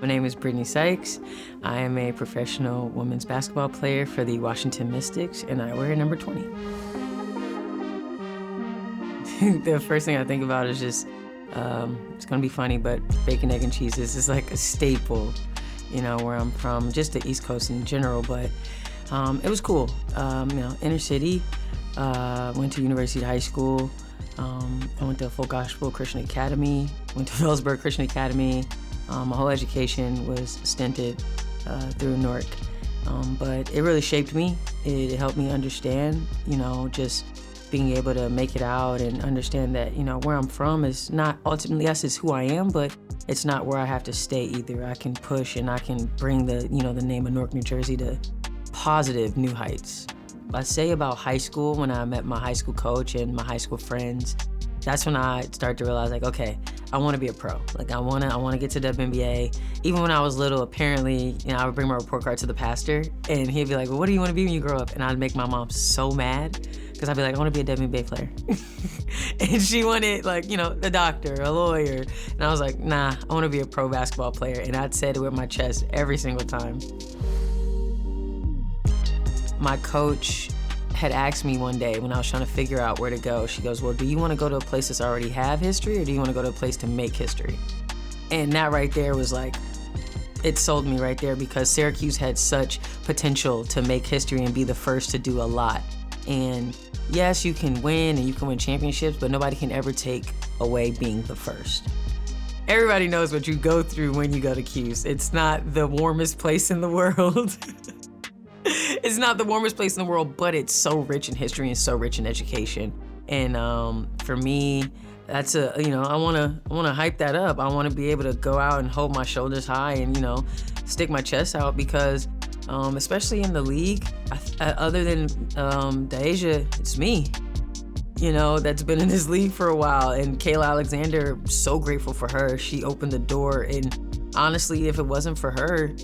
My name is Brittney Sykes. I am a professional women's basketball player for the Washington Mystics, and I wear number 20. The first thing I think about is just, it's gonna be funny, but bacon, egg, and cheese is like a staple, where I'm from, just the East Coast in general, but it was cool. Inner city, went to University High School. I went to Full Gospel Christian Academy, went to Phillipsburg Christian Academy. My whole education was stinted through Newark, but it really shaped me. It helped me understand, just being able to make it out and understand that, where I'm from is not ultimately, yes, it's who I am, but it's not where I have to stay either. I can push and I can bring the name of Newark, New Jersey to positive new heights. I say about high school, when I met my high school coach and my high school friends, that's when I started to realize, okay, I want to be a pro. I want to get to WNBA. Even when I was little, apparently, I would bring my report card to the pastor, and he'd be like, well, what do you want to be when you grow up? And I'd make my mom so mad, because I'd be like, I want to be a WNBA player. And she wanted, a doctor, a lawyer. And I was like, nah, I want to be a pro basketball player. And I'd say it with my chest every single time. My coach had asked me one day when I was trying to figure out where to go, she goes, well, do you want to go to a place that's already have history, or do you want to go to a place to make history? And that right there was it sold me right there, because Syracuse had such potential to make history and be the first to do a lot. And yes, you can win and you can win championships, but nobody can ever take away being the first. Everybody knows what you go through when you go to Cuse. It's not the warmest place in the world. It's not the warmest place in the world, but it's so rich in history and so rich in education. And for me, that's I wanna hype that up. I wanna be able to go out and hold my shoulders high and stick my chest out, because especially in the league, other than Deja, it's me. That's been in this league for a while. And Kayla Alexander, so grateful for her. She opened the door, and honestly, if it wasn't for her,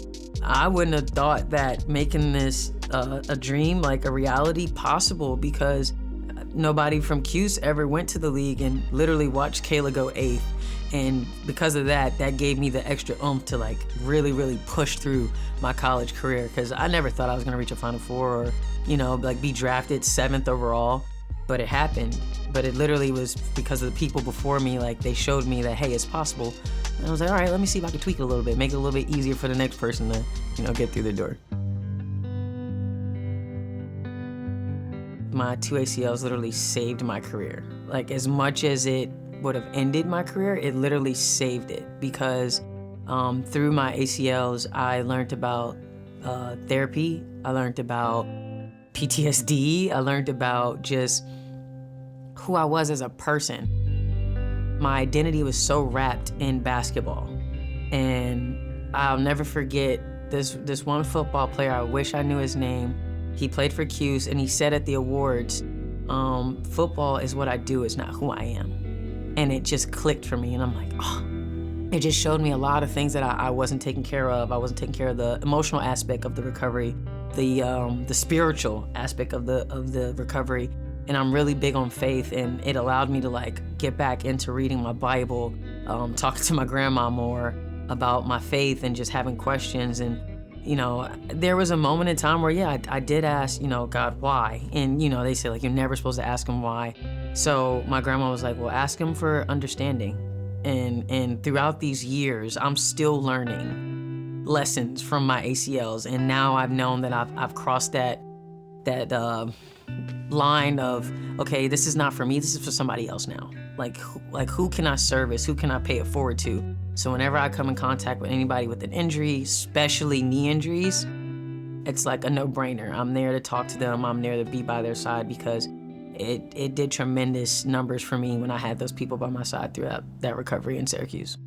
I wouldn't have thought that making this a dream, a reality, possible, because nobody from Cuse ever went to the league and literally watched Kayla go 8th. And because of that, that gave me the extra oomph to really, really push through my college career, because I never thought I was gonna reach a Final Four or, be drafted 7th overall, but it happened. But it literally was because of the people before me, they showed me that, hey, it's possible. And I was like, all right, let me see if I can tweak it a little bit, make it a little bit easier for the next person to, get through the door. My 2 ACLs literally saved my career. As much as it would have ended my career, it literally saved it, because through my ACLs, I learned about therapy, I learned about PTSD, I learned about just who I was as a person. My identity was so wrapped in basketball. And I'll never forget this one football player, I wish I knew his name. He played for Cuse, and he said at the awards, football is what I do, it's not who I am. And it just clicked for me, and I'm like, oh. It just showed me a lot of things that I wasn't taking care of. I wasn't taking care of the emotional aspect of the recovery, the spiritual aspect of the recovery. And I'm really big on faith, and it allowed me to get back into reading my Bible, talking to my grandma more about my faith and just having questions. And there was a moment in time where, yeah, I did ask, God, why? And, they say, you're never supposed to ask him why. So my grandma was like, well, ask him for understanding. And throughout these years, I'm still learning lessons from my ACLs. And now I've known that I've crossed that line of, okay, this is not for me, this is for somebody else now. Who can I service? Who can I pay it forward to? So whenever I come in contact with anybody with an injury, especially knee injuries, it's a no-brainer. I'm there to talk to them. I'm there to be by their side, because it did tremendous numbers for me when I had those people by my side throughout that recovery in Syracuse.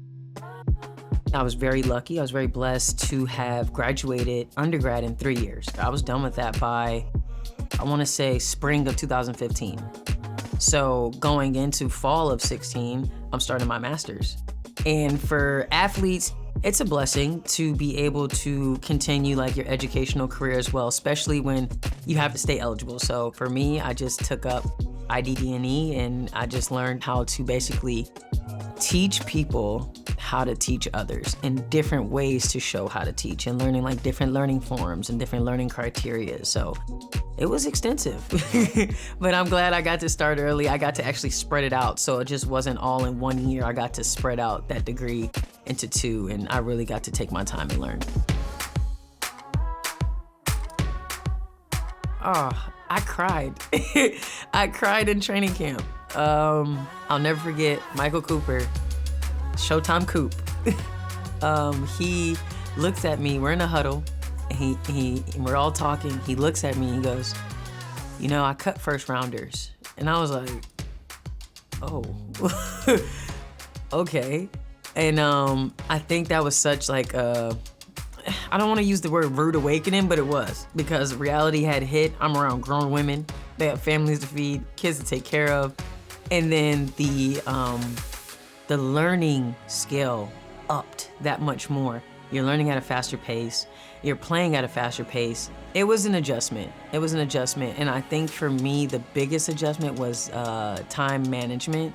I was very lucky. I was very blessed to have graduated undergrad in 3 years. I was done with that by, I want to say, spring of 2015. So going into fall of 16, I'm starting my master's. And for athletes, it's a blessing to be able to continue your educational career as well, especially when you have to stay eligible. So for me, I just took up IDD&E, and I just learned how to basically teach people how to teach others and different ways to show how to teach, and learning like different learning forms and different learning criteria. So it was extensive, but I'm glad I got to start early. I got to actually spread it out. So it just wasn't all in 1 year. I got to spread out that degree into 2, and I really got to take my time and learn. Oh, I cried. I cried in training camp. I'll never forget Michael Cooper, Showtime Coop. He looks at me, we're in a huddle, and we're all talking. He looks at me and he goes, you know, I cut first rounders. And I was like, oh, okay. And I think that was such like I don't want to use the word rude awakening, but it was, because reality had hit. I'm around grown women. They have families to feed, kids to take care of. And then the learning scale upped that much more. You're learning at a faster pace. You're playing at a faster pace. It was an adjustment. It was an adjustment. And I think for me, the biggest adjustment was time management.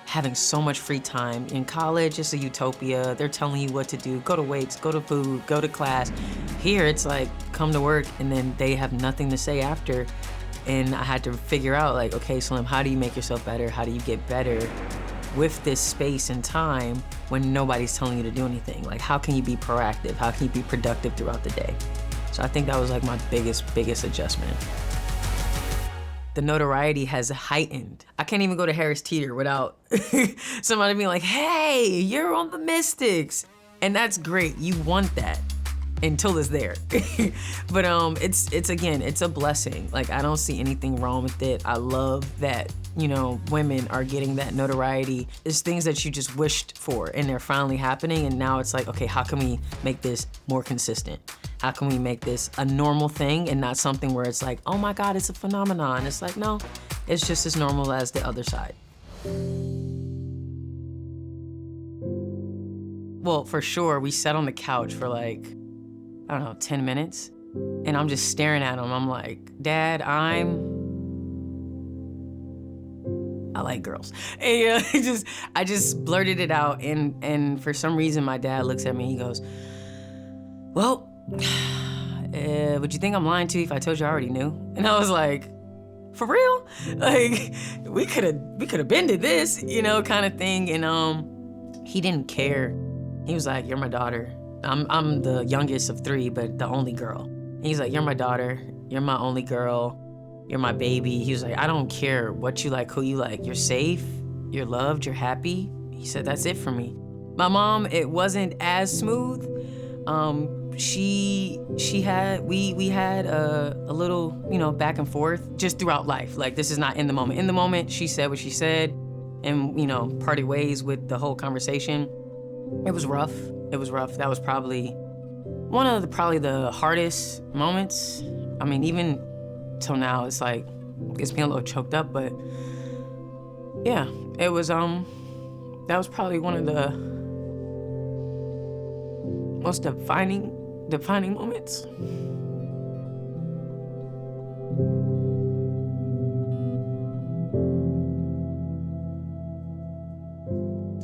Having so much free time. In college, it's a utopia. They're telling you what to do. Go to weights, go to food, go to class. Here, it's like, come to work, and then they have nothing to say after. And I had to figure out, like, okay, Slim, how do you make yourself better? How do you get better with this space and time when nobody's telling you to do anything? Like, how can you be proactive? How can you be productive throughout the day? So I think that was like my biggest adjustment. The notoriety has heightened. I can't even go to Harris Teeter without somebody being like, hey, you're on the Mystics. And that's great, you want that until it's there. But it's again, it's a blessing. Like, I don't see anything wrong with it. I love that, you know, women are getting that notoriety. It's things that you just wished for and they're finally happening, and now it's like, okay, how can we make this more consistent? How can we make this a normal thing and not something where it's like, oh my God, it's a phenomenon. It's like, no, it's just as normal as the other side. Well, for sure, we sat on the couch for like, I don't know, 10 minutes. And I'm just staring at him. I'm like, Dad, I like girls. And I just blurted it out. And for some reason, my dad looks at me and he goes, well, would you think I'm lying to you if I told you I already knew? And I was like, for real? Like, we could have been to this, you know, kind of thing. And he didn't care. He was like, you're my daughter. I'm the youngest of 3, but the only girl. And he's like, you're my daughter. You're my only girl. You're my baby. He was like, I don't care what you like, who you like. You're safe, you're loved, you're happy. He said, that's it for me. My mom, it wasn't as smooth. We had a little, you know, back and forth just throughout life. Like, this is not in the moment. In the moment, she said what she said and, you know, parted ways with the whole conversation. It was rough. It was rough. That was probably one of the hardest moments. I mean, even till now, it's like, gets me a little choked up, but yeah, it was, that was probably one of the most defining moments.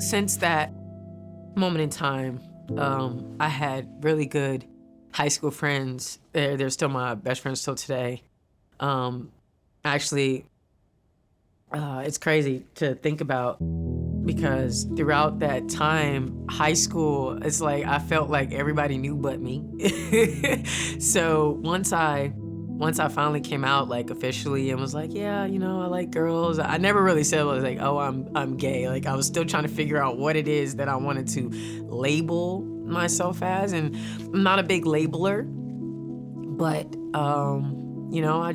Since that moment in time, I had really good high school friends. They're still my best friends till today. Actually, it's crazy to think about, because throughout that time, high school, it's like I felt like everybody knew but me. So once I finally came out, like, officially, and was like, yeah, you know, I like girls. I never really said, I was like, oh, I'm gay. Like, I was still trying to figure out what it is that I wanted to label myself as, and I'm not a big labeler, but you know, I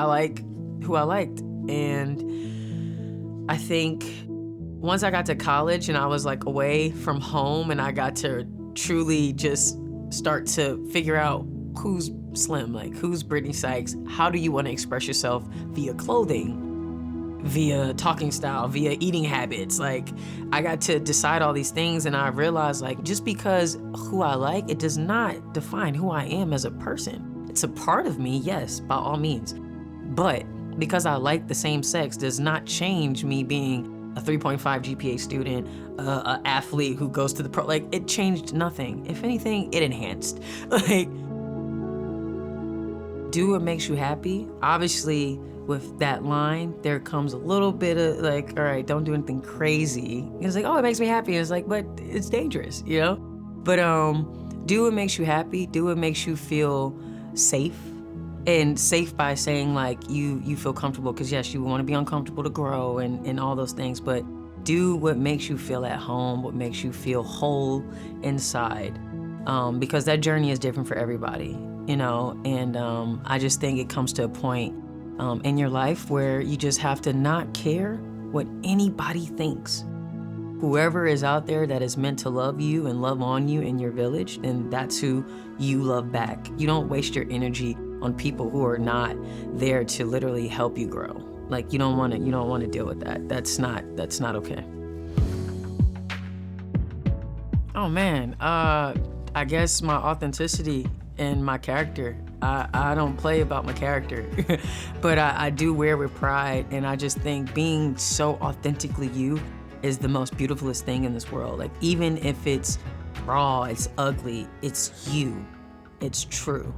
like who I liked. And I think once I got to college and I was like away from home and I got to truly just start to figure out who's Slim, like, who's Brittney Sykes? How do you want to express yourself via clothing, via talking style, via eating habits? Like, I got to decide all these things, and I realized, like, just because who I like, it does not define who I am as a person. It's a part of me, yes, by all means. But because I like the same sex does not change me being a 3.5 GPA student, a athlete who goes to the pro. Like, it changed nothing. If anything, it enhanced. Like, do what makes you happy. Obviously, with that line, there comes a little bit of like, all right, don't do anything crazy. It's like, oh, it makes me happy. It's like, but it's dangerous, you know? But do what makes you happy. Do what makes you feel safe. And safe by saying like you feel comfortable, because yes, you want to be uncomfortable to grow and all those things, but do what makes you feel at home, what makes you feel whole inside, because that journey is different for everybody, you know. And I just think it comes to a point in your life where you just have to not care what anybody thinks. Whoever is out there that is meant to love you and love on you in your village, then that's who you love back. You don't waste your energy on people who are not there to literally help you grow. Like, you don't want to deal with that. That's not okay. Oh man, I guess my authenticity and my character. I don't play about my character, but I do wear with pride, and I just think being so authentically you is the most beautifulest thing in this world. Like, even if it's raw, it's ugly, it's you, it's true.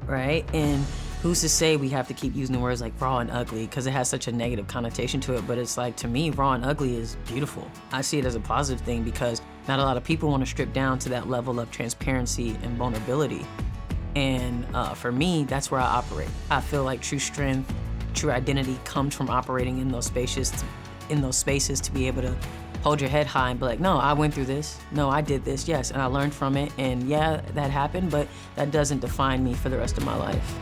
Right? And who's to say we have to keep using the words like raw and ugly, because it has such a negative connotation to it. But it's like, to me, raw and ugly is beautiful. I see it as a positive thing, because not a lot of people want to strip down to that level of transparency and vulnerability. And for me, that's where I operate. I feel like true strength, true identity comes from operating in those spaces to be able to hold your head high and be like, no, I went through this. No, I did this, yes, and I learned from it. And yeah, that happened, but that doesn't define me for the rest of my life.